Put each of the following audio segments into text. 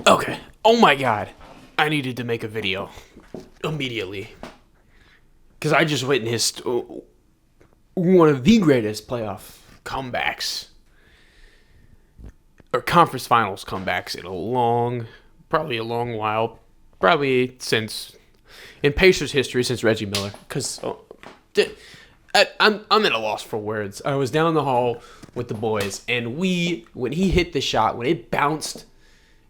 Okay. Oh my god. I needed to make a video immediately because I just witnessed one of the greatest playoff comebacks or conference finals comebacks in probably a long while, probably since in Pacers history since Reggie Miller. Because I'm at a loss for words. I was down the hall with the boys, and when he hit the shot, when it bounced,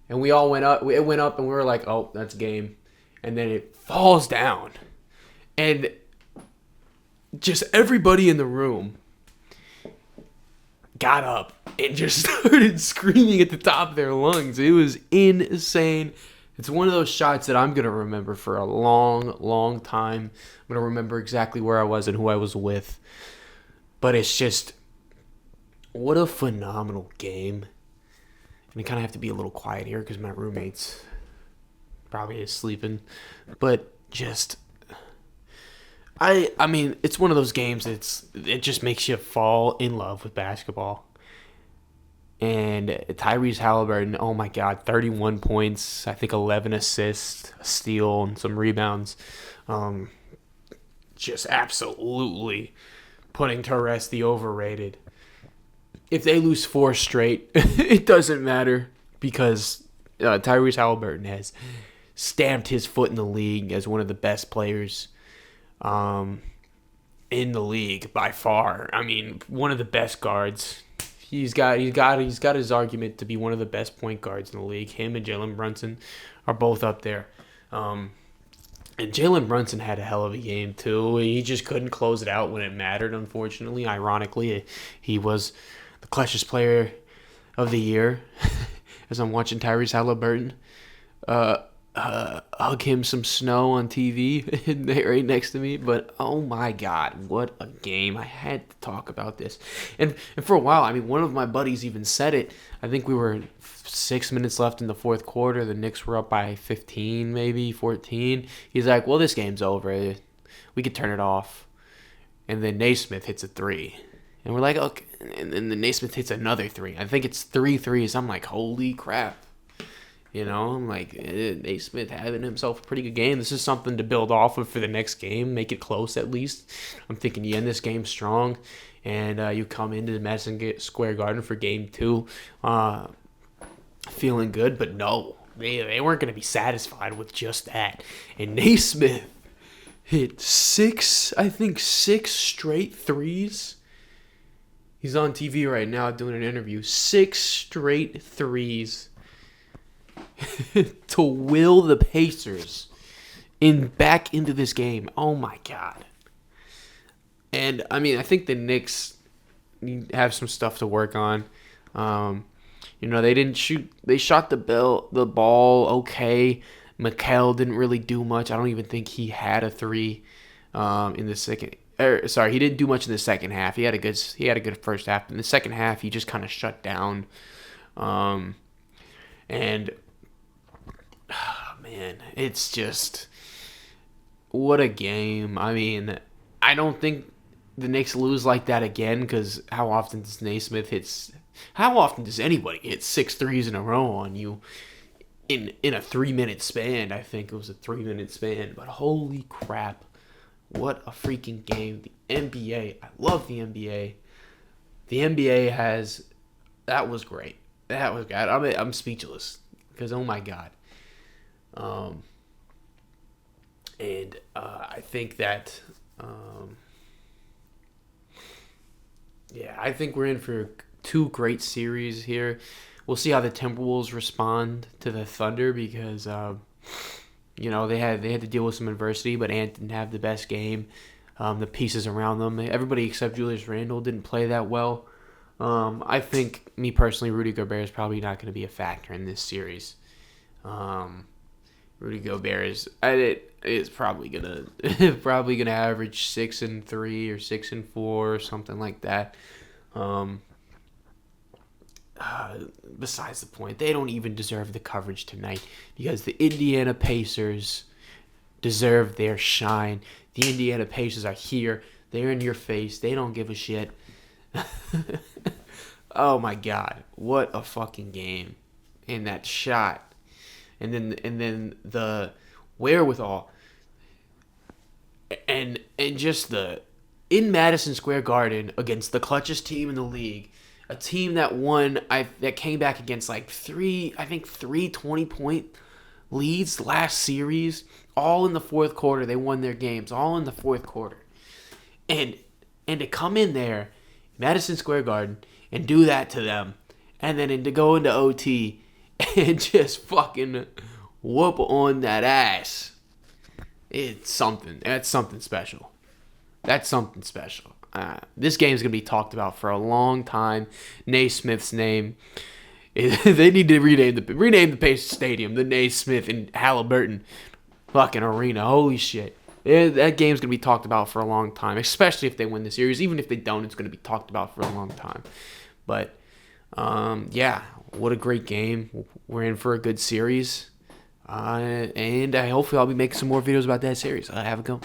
and we all went up, it went up, and we were like, "Oh, that's game," and then it falls down, and just everybody in the room got up and just started screaming at the top of their lungs. It was insane. It's one of those shots that I'm going to remember for a long, long time. I'm going to remember exactly where I was and who I was with. But it's just, what a phenomenal game. And I kind of have to be a little quiet here because my roommate's probably is sleeping. But just, I mean, it's one of those games it just makes you fall in love with basketball. And Tyrese Haliburton, oh my God, 31 points, I think 11 assists, a steal, and some rebounds. Just absolutely putting to rest the overrated. If they lose four straight, it doesn't matter because Tyrese Haliburton has stamped his foot in the league as one of the best players in the league by far. I mean, one of the best guards. He's got his argument to be one of the best point guards in the league. Him and Jalen Brunson are both up there. And Jalen Brunson had a hell of a game too. He just couldn't close it out when it mattered. Unfortunately, ironically, he was the clutchest player of the year. As I'm watching Tyrese Haliburton hug him some snow on TV right next to me. But oh my God, what a game. I had to talk about this. And for a while, I mean, one of my buddies even said it. I think we were 6 minutes left in the fourth quarter. The Knicks were up by 15, maybe 14. He's like, well, this game's over. We could turn it off. And then Naismith hits a three. And we're like, okay. And then the Naismith hits another three. I think it's 3 threes. I'm like, holy crap. You know, I'm like, Naismith having himself a pretty good game. This is something to build off of for the next game. Make it close at least. I'm thinking you end this game strong. And you come into the Madison Square Garden for game 2 feeling good. But no, they weren't going to be satisfied with just that. And Naismith hit six straight threes. He's on TV right now doing an interview. 6 straight threes to will the Pacers back into this game. Oh my God. And I mean, I think the Knicks have some stuff to work on. They shot the ball okay. Mikal didn't really do much. I don't even think he had a three in the second. He didn't do much in the second half. He had a good first half. In the second half, he just kind of shut down. And man, it's just what a game. I mean, I don't think the Knicks lose like that again because how often does anybody hit 6 threes in a row on you in a 3-minute span? I think it was a 3-minute span, but holy crap. What a freaking game. The NBA. I love the NBA. The NBA that was great. That was good. I'm speechless because oh my God. I think that, I think we're in for 2 great series here. We'll see how the Timberwolves respond to the Thunder because, they had to deal with some adversity, but Ant didn't have the best game. The pieces around them, everybody except Julius Randle didn't play that well. I think, me personally, Rudy Gobert is probably not going to be a factor in this series. Rudy Gobert is probably gonna average 6 and 3 or 6 and 4 or something like that. Besides the point, they don't even deserve the coverage tonight because the Indiana Pacers deserve their shine. The Indiana Pacers are here. They're in your face. They don't give a shit. Oh my God, what a fucking game! And that shot. and then the wherewithal and just the in Madison Square Garden against the clutchest team in the league, a team that that came back against like three 20-point leads last series, all in the fourth quarter. They won their games all in the fourth quarter, and to come in there, Madison Square Garden, and do that to them, and then to go into OT and just fucking whoop on that ass. It's something. That's something special. That's something special. This game's going to be talked about for a long time. Naismith's name. They need to rename the Pacers Stadium, the Naismith and Haliburton fucking arena. Holy shit. That game's going to be talked about for a long time, especially if they win the series. Even if they don't, it's going to be talked about for a long time. But, yeah, what a great game. We're in for a good series. And hopefully I'll be making some more videos about that series. Have a go.